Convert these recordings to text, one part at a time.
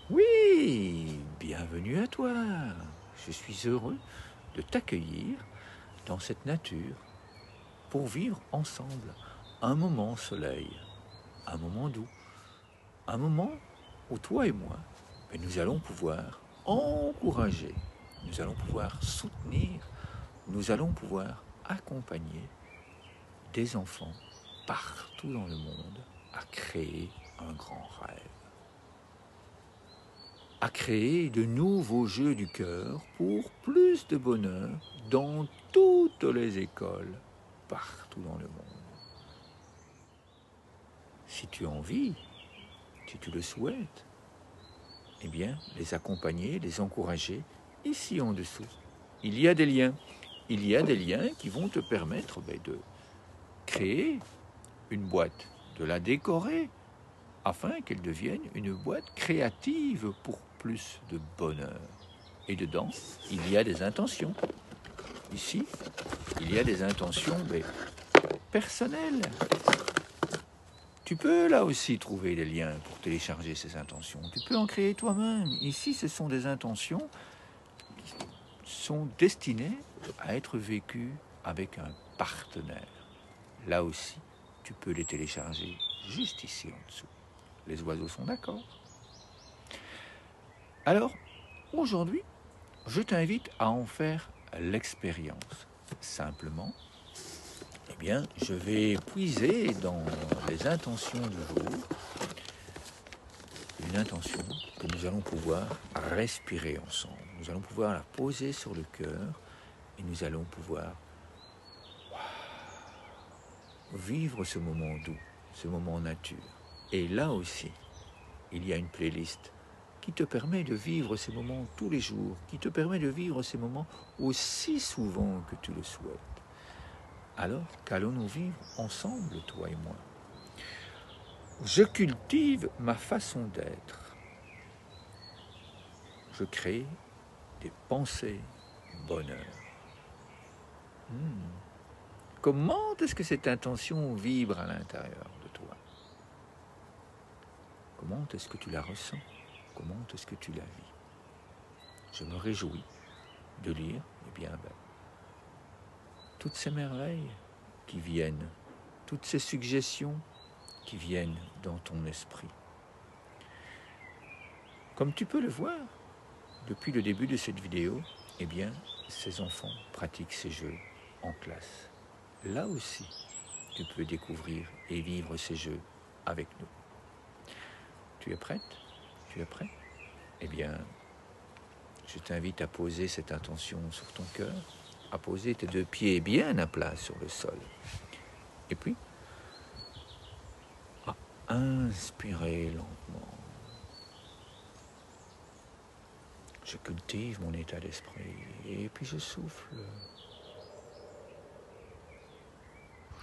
Oui, bienvenue à toi. Je suis heureux de t'accueillir dans cette nature pour vivre ensemble un moment soleil, un moment doux, un moment où toi et moi, nous allons pouvoir encourager, nous allons pouvoir soutenir, nous allons pouvoir accompagner des enfants partout dans le monde à créer un grand rêve. À créer de nouveaux jeux du cœur pour plus de bonheur dans toutes les écoles, partout dans le monde. Si tu as envie, si tu le souhaites, eh bien, les accompagner, les encourager, ici en dessous. Il y a des liens. Il y a des liens qui vont te permettre de créer une boîte, de la décorer, afin qu'elle devienne une boîte créative pour plus de bonheur. Et dedans, il y a des intentions. Ici, il y a des intentions personnelles. Tu peux là aussi trouver des liens pour télécharger ces intentions. Tu peux en créer toi-même. Ici, ce sont des intentions qui sont destinées à être vécues avec un partenaire. Là aussi, tu peux les télécharger juste ici en dessous. Les oiseaux sont d'accord. Alors, aujourd'hui, je t'invite à en faire l'expérience. Simplement, eh bien, je vais puiser dans les intentions du jour une intention que nous allons pouvoir respirer ensemble. Nous allons pouvoir la poser sur le cœur et nous allons pouvoir vivre ce moment doux, ce moment nature. Et là aussi, il y a une playlist qui te permet de vivre ces moments tous les jours, qui te permet de vivre ces moments aussi souvent que tu le souhaites. Alors, qu'allons-nous vivre ensemble, toi et moi? Je cultive ma façon d'être. Je crée des pensées bonheur. Comment est-ce que cette intention vibre à l'intérieur de toi? Comment est-ce que tu la ressens? Comment est-ce que tu la vis? Je me réjouis de lire toutes ces merveilles qui viennent, toutes ces suggestions qui viennent dans ton esprit. Comme tu peux le voir, depuis le début de cette vidéo, ces enfants pratiquent ces jeux en classe. Là aussi, tu peux découvrir et vivre ces jeux avec nous. Tu es prête? Tu es prêt? Je t'invite à poser cette intention sur ton cœur, à poser tes deux pieds bien à plat sur le sol. Et puis, à inspirer lentement. Je cultive mon état d'esprit et puis je souffle.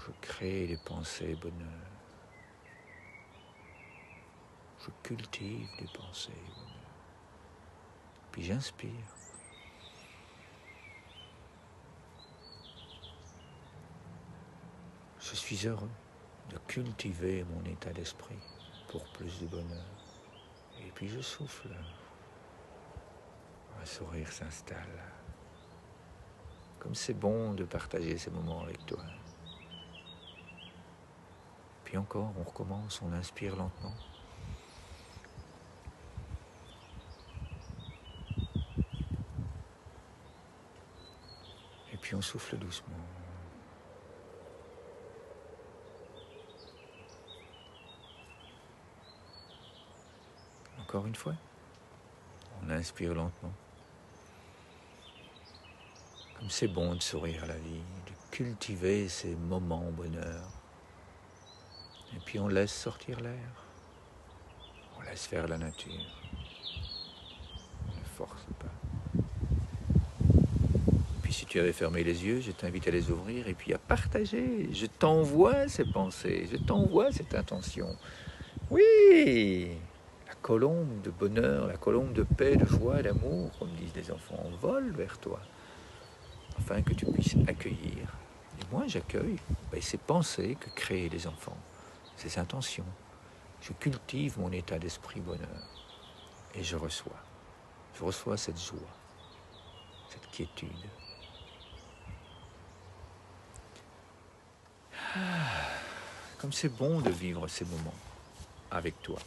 Je crée des pensées bonheur. Je cultive des pensées bonheur. Puis j'inspire. Je suis heureux de cultiver mon état d'esprit pour plus de bonheur. Et puis je souffle. Un sourire s'installe. Comme c'est bon de partager ces moments avec toi. Puis encore, on recommence, on inspire lentement. Et puis on souffle doucement. Encore une fois, on inspire lentement. Comme c'est bon de sourire à la vie, de cultiver ces moments bonheur. Et puis on laisse sortir l'air. On laisse faire la nature. On ne force pas. Puis si tu avais fermé les yeux, je t'invite à les ouvrir et puis à partager. Je t'envoie ces pensées, je t'envoie cette intention. Oui! La colombe de bonheur, la colombe de paix, de joie, d'amour, comme disent les enfants, vole vers toi, afin que tu puisses accueillir. Et moi, j'accueille ces pensées que créent les enfants, ces intentions. Je cultive mon état d'esprit bonheur. et je reçois. Je reçois cette joie, cette quiétude. Comme c'est bon de vivre ces moments avec toi.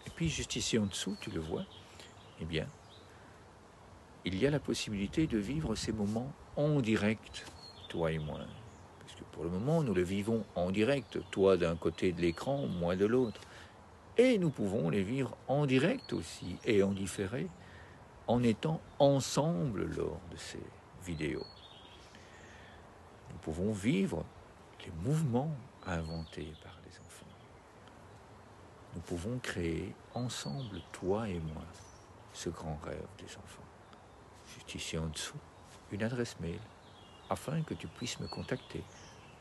Et puis juste ici en dessous, tu le vois, eh bien, il y a la possibilité de vivre ces moments en direct, toi et moi. Parce que pour le moment, nous le vivons en direct, toi d'un côté de l'écran, moi de l'autre. Et nous pouvons les vivre en direct aussi, et en différé, en étant ensemble lors de ces vidéos. Nous pouvons vivre les mouvements inventés par les enfants. Nous pouvons créer ensemble, toi et moi, ce grand rêve des enfants. Juste ici en dessous, une adresse mail, afin que tu puisses me contacter,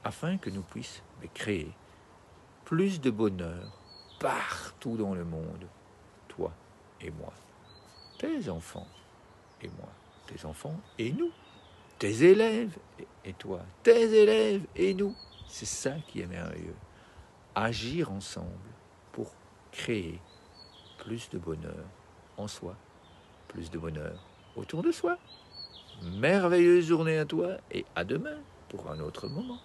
afin que nous puissions créer plus de bonheur partout dans le monde, toi et moi, tes enfants et moi, tes enfants et nous, tes élèves et toi, tes élèves et nous. C'est ça qui est merveilleux. Agir ensemble pour créer plus de bonheur en soi, plus de bonheur autour de soi. Merveilleuse journée à toi et à demain pour un autre moment.